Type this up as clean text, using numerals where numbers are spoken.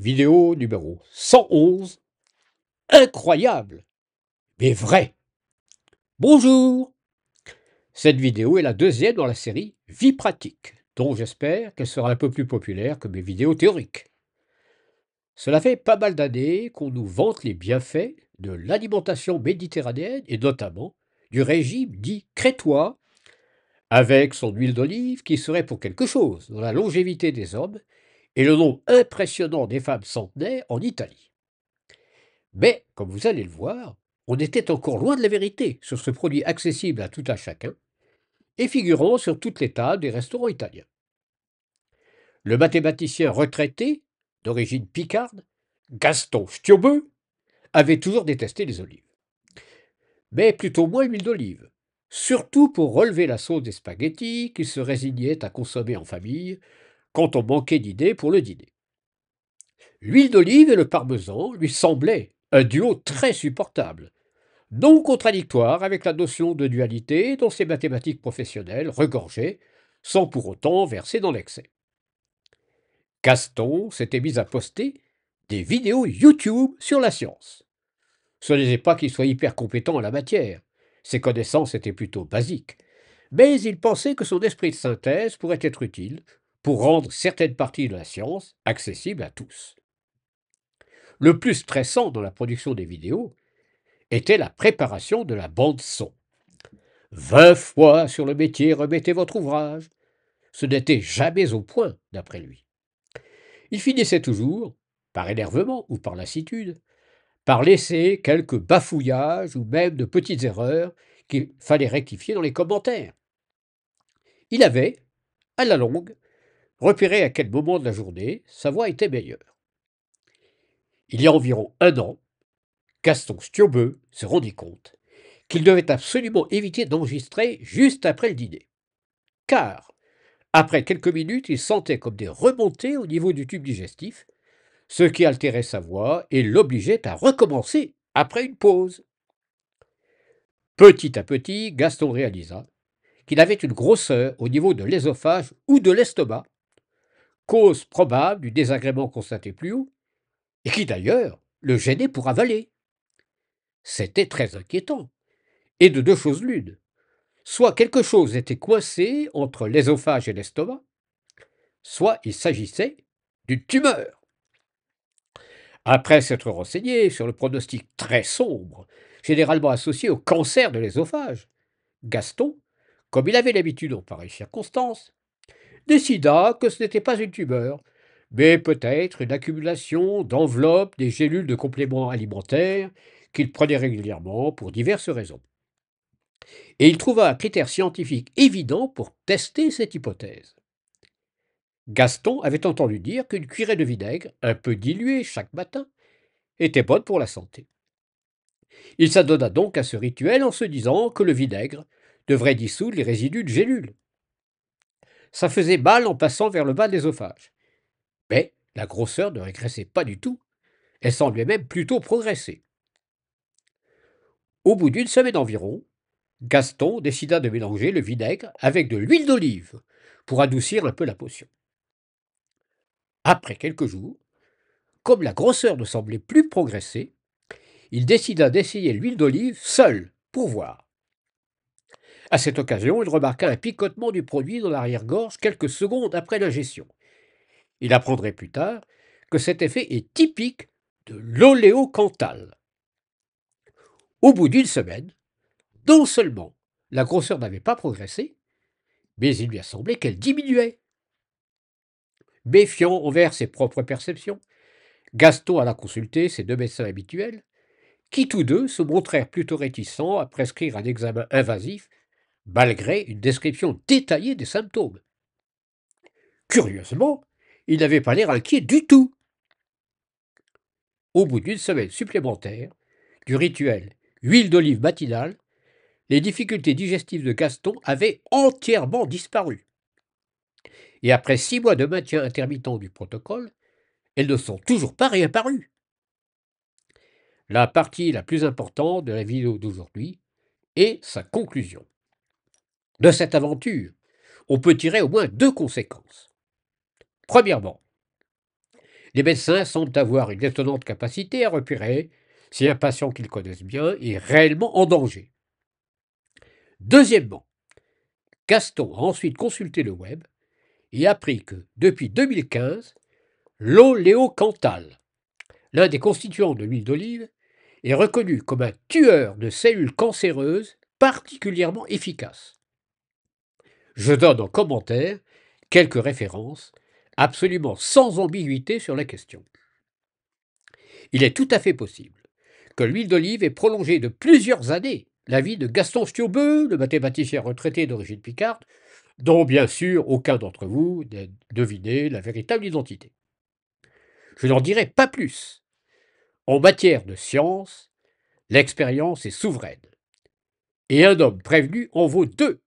Vidéo numéro 111. Incroyable, mais vrai. Bonjour. Cette vidéo est la deuxième dans la série Vie pratique, dont j'espère qu'elle sera un peu plus populaire que mes vidéos théoriques. Cela fait pas mal d'années qu'on nous vante les bienfaits de l'alimentation méditerranéenne et notamment du régime dit crétois, avec son huile d'olive qui serait pour quelque chose dans la longévité des hommes et le nombre impressionnant des femmes centenaires en Italie. Mais, comme vous allez le voir, on était encore loin de la vérité sur ce produit accessible à tout un chacun et figurant sur toutes les tables des restaurants italiens. Le mathématicien retraité, d'origine picarde, Gaston Stiobeux, avait toujours détesté les olives. Mais plutôt moins l'huile d'olive, surtout pour relever la sauce des spaghettis qu'il se résignait à consommer en famille quand on manquait d'idées pour le dîner. L'huile d'olive et le parmesan lui semblaient un duo très supportable, non contradictoire avec la notion de dualité dont ces mathématiques professionnelles regorgeaient, sans pour autant verser dans l'excès. Gaston s'était mis à poster des vidéos YouTube sur la science. Ce n'est pas qu'il soit hyper compétent en la matière, ses connaissances étaient plutôt basiques, mais il pensait que son esprit de synthèse pourrait être utile pour rendre certaines parties de la science accessibles à tous. Le plus stressant dans la production des vidéos était la préparation de la bande-son. 20 fois sur le métier remettez votre ouvrage. Ce n'était jamais au point, d'après lui. Il finissait toujours, par énervement ou par lassitude, par laisser quelques bafouillages ou même de petites erreurs qu'il fallait rectifier dans les commentaires. Il avait, à la longue, repéré à quel moment de la journée sa voix était meilleure. Il y a environ un an, Gaston Stiobeux se rendit compte qu'il devait absolument éviter d'enregistrer juste après le dîner. Car, après quelques minutes, il sentait comme des remontées au niveau du tube digestif, ce qui altérait sa voix et l'obligeait à recommencer après une pause. Petit à petit, Gaston réalisa qu'il avait une grosseur au niveau de l'ésophage ou de l'estomac, cause probable du désagrément constaté plus haut, et qui d'ailleurs le gênait pour avaler. C'était très inquiétant, et de deux choses l'une. Soit quelque chose était coincé entre l'ésophage et l'estomac, soit il s'agissait d'une tumeur. Après s'être renseigné sur le pronostic très sombre, généralement associé au cancer de l'ésophage, Gaston, comme il avait l'habitude en pareilles circonstances, décida que ce n'était pas une tumeur, mais peut-être une accumulation d'enveloppes des gélules de compléments alimentaires qu'il prenait régulièrement pour diverses raisons. Et il trouva un critère scientifique évident pour tester cette hypothèse. Gaston avait entendu dire qu'une cuillerée de vinaigre, un peu diluée chaque matin, était bonne pour la santé. Il s'adonna donc à ce rituel en se disant que le vinaigre devrait dissoudre les résidus de gélules. Ça faisait mal en passant vers le bas de l'ésophage. Mais la grosseur ne régressait pas du tout, elle semblait même plutôt progresser. Au bout d'une semaine environ, Gaston décida de mélanger le vinaigre avec de l'huile d'olive pour adoucir un peu la potion. Après quelques jours, comme la grosseur ne semblait plus progresser, il décida d'essayer l'huile d'olive seul pour voir. À cette occasion, il remarqua un picotement du produit dans l'arrière-gorge quelques secondes après l'ingestion. Il apprendrait plus tard que cet effet est typique de l'oléocanthal. Au bout d'une semaine, non seulement la grosseur n'avait pas progressé, mais il lui a semblé qu'elle diminuait. Méfiant envers ses propres perceptions, Gaston alla consulter ses deux médecins habituels, qui tous deux se montrèrent plutôt réticents à prescrire un examen invasif, malgré une description détaillée des symptômes. Curieusement, il n'avait pas l'air inquiet du tout. Au bout d'une semaine supplémentaire, du rituel huile d'olive matinale, les difficultés digestives de Gaston avaient entièrement disparu. Et après 6 mois de maintien intermittent du protocole, elles ne sont toujours pas réapparues. La partie la plus importante de la vidéo d'aujourd'hui est sa conclusion. De cette aventure, on peut tirer au moins deux conséquences. Premièrement, Les médecins semblent avoir une étonnante capacité à repérer si un patient qu'ils connaissent bien est réellement en danger. Deuxièmement, Gaston a ensuite consulté le web et appris que, depuis 2015, l'oléocanthal, l'un des constituants de l'huile d'olive, est reconnu comme un tueur de cellules cancéreuses particulièrement efficace. Je donne en commentaire quelques références absolument sans ambiguïté sur la question. Il est tout à fait possible que l'huile d'olive ait prolongé de plusieurs années la vie de Gaston Stieubeux, le mathématicien retraité d'origine picarde, dont bien sûr aucun d'entre vous n'a deviné la véritable identité. Je n'en dirai pas plus. En matière de science, l'expérience est souveraine. Et un homme prévenu en vaut deux.